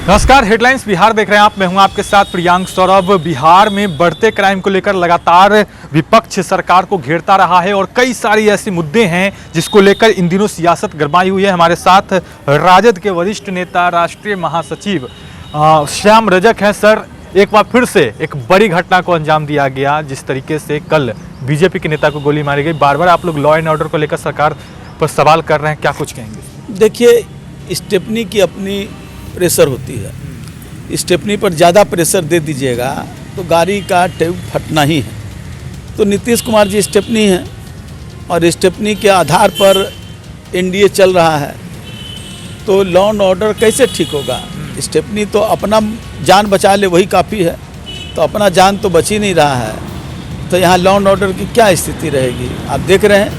नमस्कार, हेडलाइंस बिहार देख रहे हैं आप। मैं हूं आपके साथ प्रियांक सौरभ। बिहार में बढ़ते क्राइम को लेकर लगातार विपक्ष सरकार को घेरता रहा है और कई सारी ऐसे मुद्दे हैं जिसको लेकर इन दिनों सियासत गरमाई हुई है। हमारे साथ राजद के वरिष्ठ नेता, राष्ट्रीय महासचिव श्याम रजक हैं। सर, एक बार फिर से एक बड़ी घटना को अंजाम दिया गया। जिस तरीके से कल बीजेपी के नेता को गोली मारी गई, बार बार आप लोग लॉ एंड ऑर्डर को लेकर सरकार पर सवाल कर रहे हैं, क्या कुछ कहेंगे? देखिए, स्टेपनी की अपनी प्रेशर होती है। स्टेपनी पर ज़्यादा प्रेशर दे दीजिएगा तो गाड़ी का ट्यूब फटना ही है। तो नीतीश कुमार जी स्टेपनी हैं और स्टेपनी के आधार पर एनडीए चल रहा है, तो लॉ एंड ऑर्डर कैसे ठीक होगा? स्टेपनी तो अपना जान बचा ले वही काफ़ी है, तो अपना जान तो बच ही नहीं रहा है, तो यहाँ लॉ एंड ऑर्डर की क्या स्थिति रहेगी? आप देख रहे हैं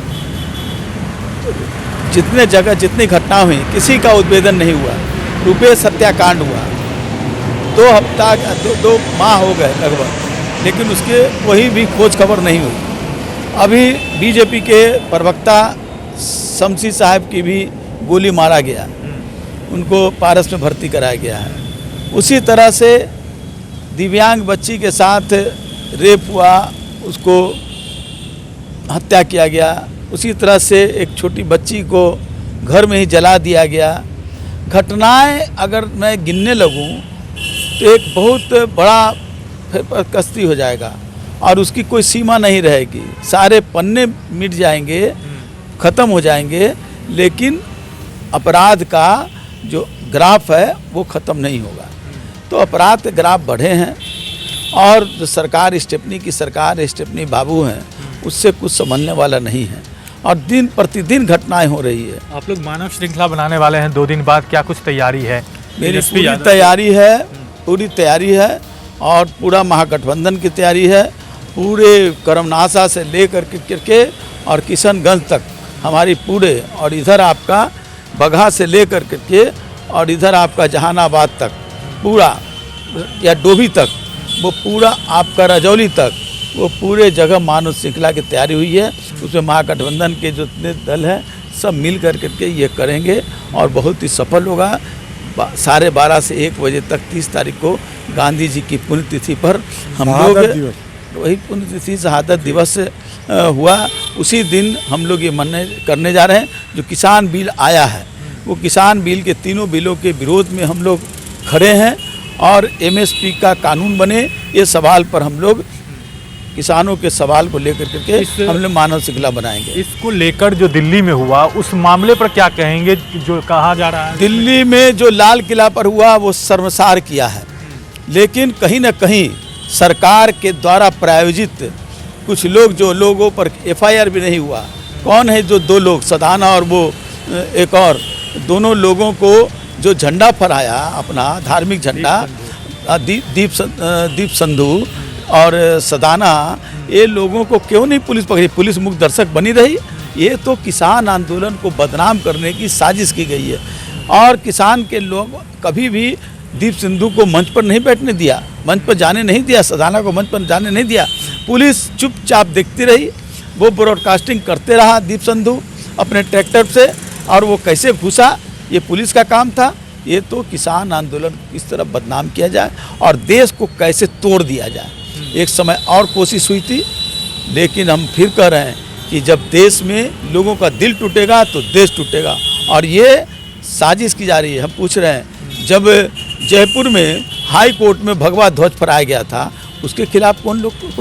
जितने जगह जितनी घटना हुई किसी का उद्भेदन नहीं हुआ। रुपेश हत्याकांड हुआ, 2 माह हो गए लगभग, लेकिन उसके वही भी खोज खबर नहीं हुई। अभी बीजेपी के प्रवक्ता शमसी साहब की भी गोली मारा गया, उनको पारस में भर्ती कराया गया है। उसी तरह से दिव्यांग बच्ची के साथ रेप हुआ, उसको हत्या किया गया। उसी तरह से एक छोटी बच्ची को घर में ही जला दिया गया। घटनाएं अगर मैं गिनने लगूं तो एक बहुत बड़ा कश्ती हो जाएगा और उसकी कोई सीमा नहीं रहेगी। सारे पन्ने मिट जाएंगे, ख़त्म हो जाएंगे, लेकिन अपराध का जो ग्राफ है वो ख़त्म नहीं होगा। तो अपराध के ग्राफ बढ़े हैं और जो सरकार स्टेपनी की सरकार स्टेपनी बाबू हैं, उससे कुछ समझने वाला नहीं है और दिन प्रतिदिन घटनाएं हो रही है। आप लोग मानव श्रृंखला बनाने वाले हैं 2 दिन बाद, क्या कुछ तैयारी है? मेरी पूरी तैयारी है और पूरा महागठबंधन की तैयारी है। पूरे करमनाशा से लेकर के और किशनगंज तक हमारी पूरे, और इधर आपका बगहा से लेकर के और इधर आपका जहानाबाद तक पूरा, या डोभी तक, वो पूरा आपका रजौली तक, वो पूरे जगह मानव श्रृंखला की तैयारी हुई है। उसमें महागठबंधन के जो दल हैं सब मिल करके ये करेंगे और बहुत ही सफल होगा। 12:30 से 1 बजे तक 30 तारीख को गांधी जी की पुण्यतिथि पर हम लोग, वही पुण्यतिथि शहादत दिवस हुआ, उसी दिन हम लोग ये करने जा रहे हैं। जो किसान बिल आया है, वो किसान बिल के तीनों बिलों के विरोध में हम लोग खड़े हैं और MSP का कानून बने, ये सवाल पर हम लोग, किसानों के सवाल को लेकर के हम लोग मानव श्रृंखला बनाएंगे। इसको लेकर जो दिल्ली में हुआ, उस मामले पर क्या कहेंगे? जो कहा जा रहा है दिल्ली में जो लाल किला पर हुआ वो शर्मसार किया है, लेकिन कहीं ना कहीं सरकार के द्वारा प्रायोजित कुछ लोग, जो लोगों पर FIR भी नहीं हुआ, कौन है जो 2 लोग, सदाना और वो एक और, दोनों लोगों को जो झंडा फहराया अपना धार्मिक झंडा, दीप संधू और सदाना, ये लोगों को क्यों नहीं पुलिस पकड़ी? पुलिस मुख्य दर्शक बनी रही। ये तो किसान आंदोलन को बदनाम करने की साजिश की गई है और किसान के लोग कभी भी दीप सिंधु को मंच पर नहीं बैठने दिया, मंच पर जाने नहीं दिया, सदाना को मंच पर जाने नहीं दिया। पुलिस चुपचाप देखती रही, वो ब्रॉडकास्टिंग करते रहा दीप सिंधु अपने ट्रैक्टर से, और वो कैसे घुसा ये पुलिस का काम था। ये तो किसान आंदोलन किस तरह बदनाम किया जाए और देश को कैसे तोड़ दिया जाए। एक समय और कोशिश हुई थी, लेकिन हम फिर कह रहे हैं कि जब देश में लोगों का दिल टूटेगा तो देश टूटेगा, और ये साजिश की जा रही है। हम पूछ रहे हैं, जब जयपुर में हाई कोर्ट में भगवा ध्वज फहराया गया था, उसके खिलाफ कोई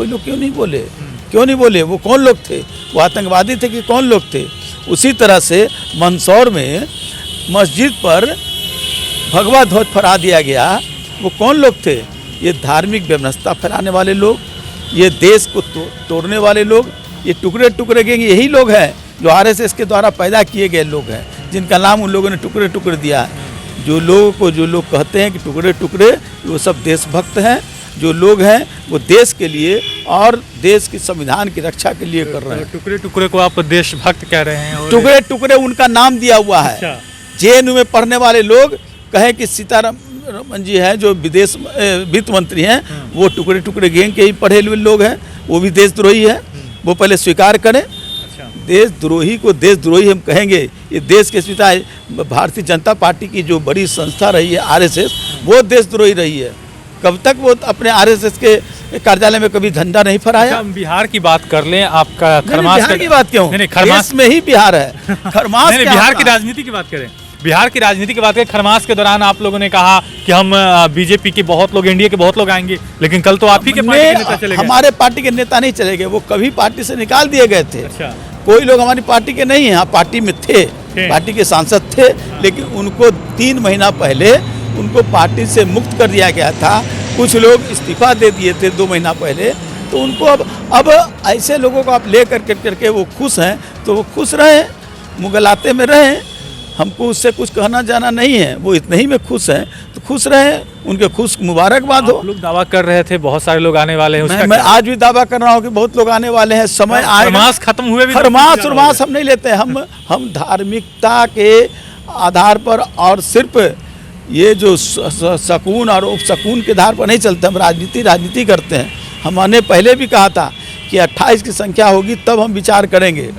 लोग क्यों नहीं बोले? क्यों नहीं बोले? वो कौन लोग थे? वो आतंकवादी थे कि कौन लोग थे? उसी तरह से मंदसौर में मस्जिद पर भगवा ध्वज फहरा दिया गया, वो कौन लोग थे? ये धार्मिक व्यवस्था फैलाने वाले लोग, ये देश को तोड़ने वाले लोग, ये टुकड़े टुकड़े गैंग, यही लोग हैं जो RSS के द्वारा पैदा किए गए लोग हैं, जिनका नाम उन लोगों ने टुकड़े टुकड़े दिया है। जो लोग कहते हैं कि टुकड़े टुकड़े, वो सब देशभक्त हैं। जो लोग हैं वो देश के लिए और देश के संविधान की रक्षा के लिए कर रहे हैं। टुकड़े टुकड़े को आप देशभक्त कह रहे हैं? टुकड़े टुकड़े उनका नाम दिया हुआ है। अच्छा। JNU में पढ़ने वाले लोग कहें कि सीतारमन जी हैं जो विदेश वित्त मंत्री हैं, वो टुकड़े टुकड़े गैंग के ही पढ़े हुए लोग हैं, वो भी देशद्रोही है, वो पहले स्वीकार करें। देशद्रोही को देशद्रोही हम कहेंगे। ये देश के पिता भारतीय जनता पार्टी की जो बड़ी संस्था रही है आरएसएस, वो देशद्रोही रही है। कब तक वो अपने आरएसएस के कार्यालय में कभी झंडा नहीं फहराया। हम बिहार की बात कर लें, आपका खरमास बिहार की बात क्यों? नहीं, खरमास देश में ही बिहार है। खरमास नहीं, बिहार की राजनीति की बात करें, बिहार की राजनीति की बात करें। खरमास के दौरान आप लोगों ने कहा कि हम बीजेपी के बहुत लोग, एनडीए के बहुत लोग आएंगे, लेकिन कल तो आप ही के पार्टी के नेता चले गए। हमारे पार्टी के नेता नहीं चले गए, वो कभी पार्टी से निकाल दिए गए थे। अच्छा। कोई लोग हमारी पार्टी के नहीं है, पार्टी में थे, पार्टी के सांसद थे, लेकिन उनको 3 महीना पहले उनको पार्टी से मुक्त कर दिया गया था। कुछ लोग इस्तीफा दे दिए थे 2 महीना पहले, तो उनको अब ऐसे लोगों को आप ले करके वो खुश हैं, तो वो खुश रहें, मुगलाते में रहें। हमको उससे कुछ कहना जाना नहीं है, वो इतने ही में खुश हैं तो खुश रहें, उनके खुश मुबारकबाद हो। लोग दावा कर रहे थे बहुत सारे लोग आने वाले हैं, मैं आज भी दावा कर रहा हूँ कि बहुत लोग आने वाले हैं। समय आएगा। खरमास खत्म हुए भी खरमास हम नहीं लेते। हम धार्मिकता के आधार पर और सिर्फ ये जो सकून और उपसकून के आधार पर नहीं चलते। हम राजनीति करते हैं। हमने पहले भी कहा था कि 28 की संख्या होगी तब हम विचार करेंगे।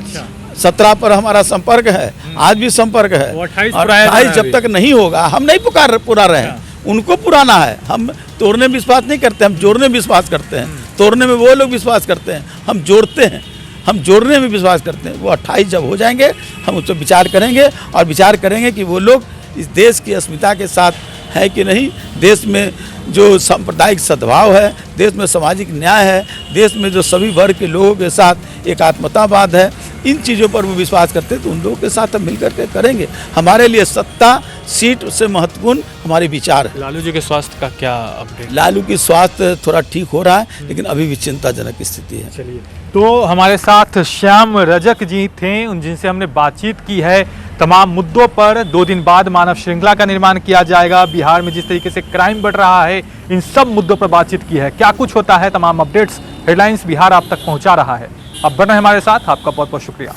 17 पर हमारा संपर्क है, आज भी संपर्क है। 28 जब तक नहीं होगा हम नहीं पुरा रहे हैं, उनको पुराना है। हम तोड़ने में विश्वास नहीं करते, हम जोड़ने में विश्वास करते हैं। तोड़ने में वो लोग विश्वास करते हैं, हम जोड़ते हैं, हम जोड़ने में विश्वास करते हैं। वो 28 जब हो जाएंगे हम उस पर विचार करेंगे, और विचार करेंगे कि वो लोग इस देश की अस्मिता के साथ है कि नहीं, देश में जो सांप्रदायिक सद्भाव है, देश में सामाजिक न्याय है, देश में जो सभी वर्ग के लोगों के साथ एकात्मतावाद है, इन चीज़ों पर वो विश्वास करते हैं। तो उन लोगों के साथ हम मिलकर के करेंगे। हमारे लिए सत्ता सीट से महत्वपूर्ण हमारे विचार है। लालू जी के स्वास्थ्य का क्या अपडेट? लालू की स्वास्थ्य थोड़ा ठीक हो रहा है, लेकिन अभी भी चिंताजनक स्थिति है। चलिए, तो हमारे साथ श्याम रजक जी थे, उन जिनसे हमने बातचीत की है तमाम मुद्दों पर। 2 दिन बाद मानव श्रृंखला का निर्माण किया जाएगा। बिहार में जिस तरीके से क्राइम बढ़ रहा है, इन सब मुद्दों पर बातचीत की है। क्या कुछ होता है, तमाम अपडेट्स, हेडलाइंस बिहार आप तक पहुंचा रहा है। अब बने हमारे साथ, आपका बहुत बहुत शुक्रिया।